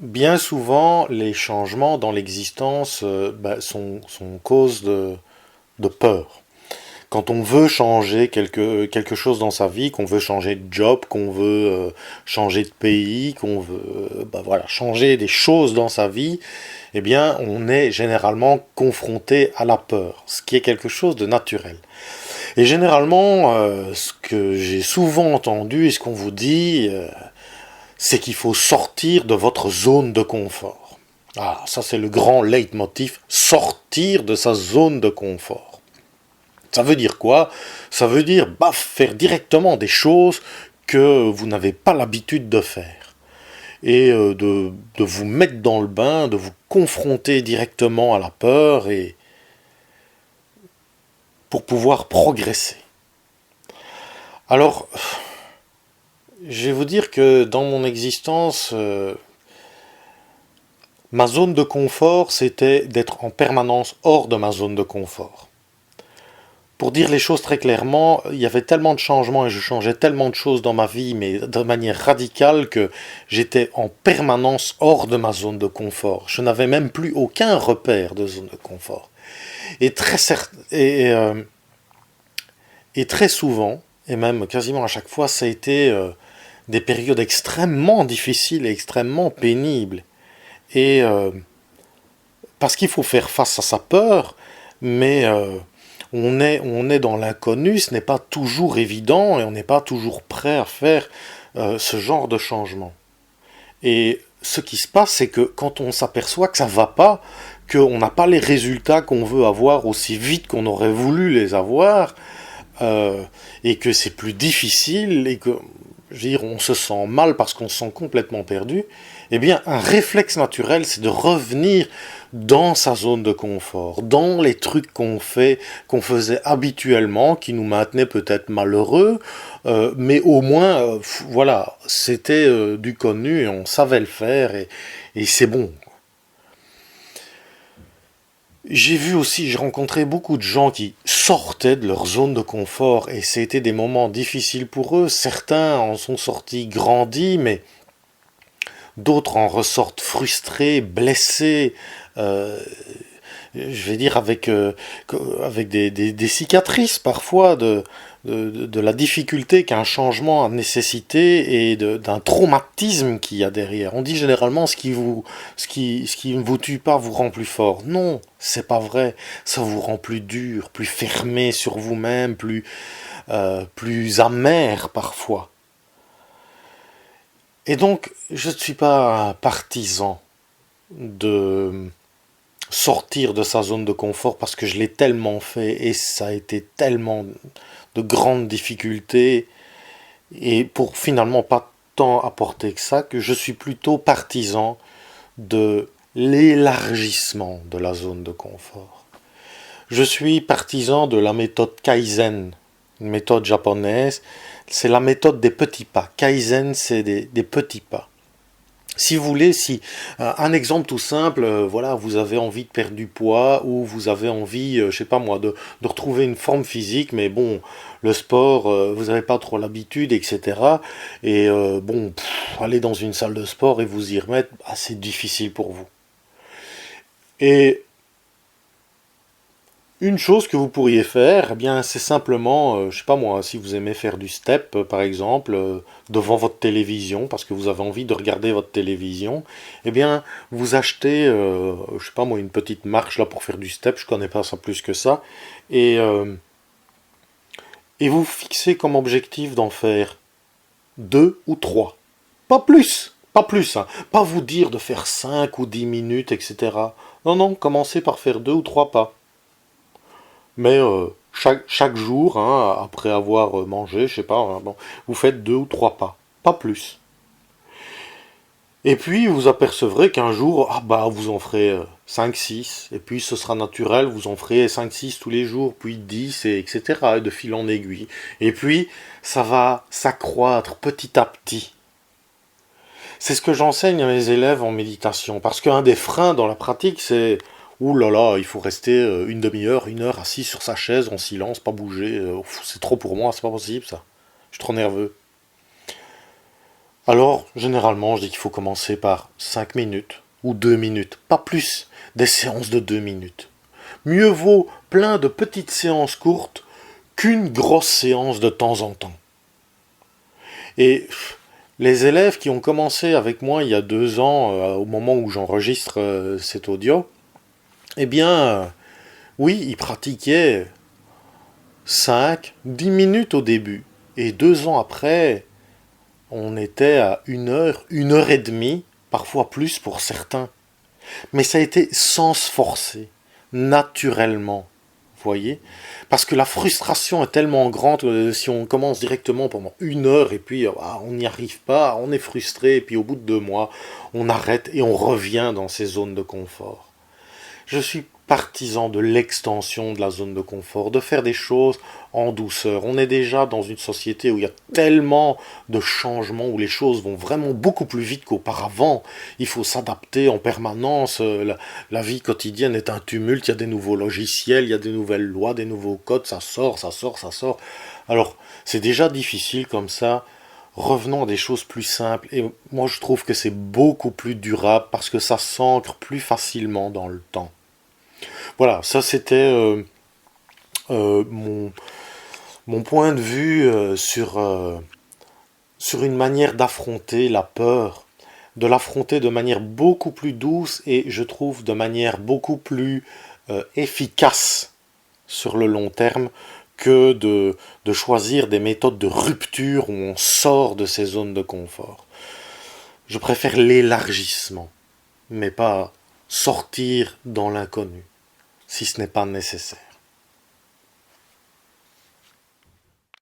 Bien souvent, les changements dans l'existence sont cause de peur. Quand on veut changer quelque chose dans sa vie, qu'on veut changer de job, qu'on veut changer de pays, qu'on veut voilà, changer des choses dans sa vie, eh bien, on est généralement confronté à la peur, ce qui est quelque chose de naturel. Et généralement, ce que j'ai souvent entendu et ce qu'on vous dit, c'est qu'il faut sortir de votre zone de confort. Ah, ça c'est le grand leitmotiv, sortir de sa zone de confort. Ça veut dire quoi? Ça veut dire faire directement des choses que vous n'avez pas l'habitude de faire. Et de vous mettre dans le bain, de vous confronter directement à la peur et pour pouvoir progresser. Alors, je vais vous dire que dans mon existence, ma zone de confort, c'était d'être en permanence hors de ma zone de confort. Pour dire les choses très clairement, il y avait tellement de changements et je changeais tellement de choses dans ma vie, mais de manière radicale, que j'étais en permanence hors de ma zone de confort. Je n'avais même plus aucun repère de zone de confort. Et et très souvent, et même quasiment à chaque fois, ça a été des périodes extrêmement difficiles et extrêmement pénibles. Et parce qu'il faut faire face à sa peur, mais on est dans l'inconnu, ce n'est pas toujours évident et on n'est pas toujours prêt à faire ce genre de changement. Et ce qui se passe, c'est que quand on s'aperçoit que ça va pas, qu'on n'a pas les résultats qu'on veut avoir aussi vite qu'on aurait voulu les avoir, et que c'est plus difficile, et que, je veux dire, on se sent mal parce qu'on se sent complètement perdu, eh bien, un réflexe naturel, c'est de revenir dans sa zone de confort, dans les trucs qu'on faisait habituellement, qui nous maintenaient peut-être malheureux, mais au moins, voilà, c'était du connu et on savait le faire et c'est bon. J'ai vu aussi, j'ai rencontré beaucoup de gens qui sortaient de leur zone de confort et c'était des moments difficiles pour eux. Certains en sont sortis grandis, mais d'autres en ressortent frustrés, blessés, euh, je vais dire avec des cicatrices parfois de la difficulté qu'un changement a nécessité et d'un traumatisme qu'il y a derrière. On dit généralement ce qui ne vous tue pas vous rend plus fort. Non, c'est pas vrai. Ça vous rend plus dur, plus fermé sur vous-même, plus amer parfois. Et donc, je ne suis pas un partisan de sortir de sa zone de confort parce que je l'ai tellement fait et ça a été tellement de grandes difficultés et pour finalement pas tant apporter que ça, que je suis plutôt partisan de l'élargissement de la zone de confort. Je suis partisan de la méthode Kaizen, une méthode japonaise. C'est la méthode des petits pas. Kaizen, c'est des petits pas. Si vous voulez, si un exemple tout simple, voilà, vous avez envie de perdre du poids ou vous avez envie, je sais pas moi, de retrouver une forme physique, mais bon, le sport, vous n'avez pas trop l'habitude, etc. Et bon, aller dans une salle de sport et vous y remettre, c'est difficile pour vous. Et une chose que vous pourriez faire, eh bien, c'est simplement, je sais pas moi, si vous aimez faire du step, par exemple, devant votre télévision, parce que vous avez envie de regarder votre télévision, eh bien, vous achetez, je sais pas moi, une petite marche là pour faire du step, je connais pas ça plus que ça, et, euh, et vous fixez comme objectif d'en faire deux ou trois, pas plus, hein. Pas vous dire de faire 5 ou 10 minutes, etc. Non, non, commencez par faire deux ou trois pas. Mais chaque jour, hein, après avoir mangé, je sais pas, hein, bon, vous faites deux ou trois pas, pas plus. Et puis vous apercevrez qu'un jour, ah bah vous en ferez 5, 6, et puis ce sera naturel, vous en ferez 5, 6 tous les jours, puis 10, et etc. Et de fil en aiguille. Et puis ça va s'accroître petit à petit. C'est ce que j'enseigne à mes élèves en méditation, parce qu'un des freins dans la pratique, c'est ouh là là, il faut rester une demi-heure, une heure assis sur sa chaise en silence, pas bouger. C'est trop pour moi, c'est pas possible ça. Je suis trop nerveux. Alors, généralement, je dis qu'il faut commencer par 5 minutes ou 2 minutes, pas plus, des séances de 2 minutes. Mieux vaut plein de petites séances courtes qu'une grosse séance de temps en temps. Et les élèves qui ont commencé avec moi il y a 2 ans, au moment où j'enregistre cet audio, eh bien, oui, ils pratiquaient 5, 10 minutes au début. Et 2 ans après, on était à 1 heure, 1 heure et demie, parfois plus pour certains. Mais ça a été sans se forcer, naturellement. Vous voyez? Parce que la frustration est tellement grande que si on commence directement pendant 1 heure et puis on n'y arrive pas, on est frustré, et puis au bout de 2 mois, on arrête et on revient dans ces zones de confort. Je suis partisan de l'extension de la zone de confort, de faire des choses en douceur. On est déjà dans une société où il y a tellement de changements, où les choses vont vraiment beaucoup plus vite qu'auparavant. Il faut s'adapter en permanence. La vie quotidienne est un tumulte. Il y a des nouveaux logiciels, il y a des nouvelles lois, des nouveaux codes. Ça sort, ça sort, ça sort. Alors, c'est déjà difficile comme ça. Revenons à des choses plus simples. Et moi, je trouve que c'est beaucoup plus durable parce que ça s'ancre plus facilement dans le temps. Voilà, ça c'était mon point de vue sur une manière d'affronter la peur, de l'affronter de manière beaucoup plus douce et je trouve de manière beaucoup plus efficace sur le long terme que de choisir des méthodes de rupture où on sort de ces zones de confort. Je préfère l'élargissement, mais pas sortir dans l'inconnu, si ce n'est pas nécessaire.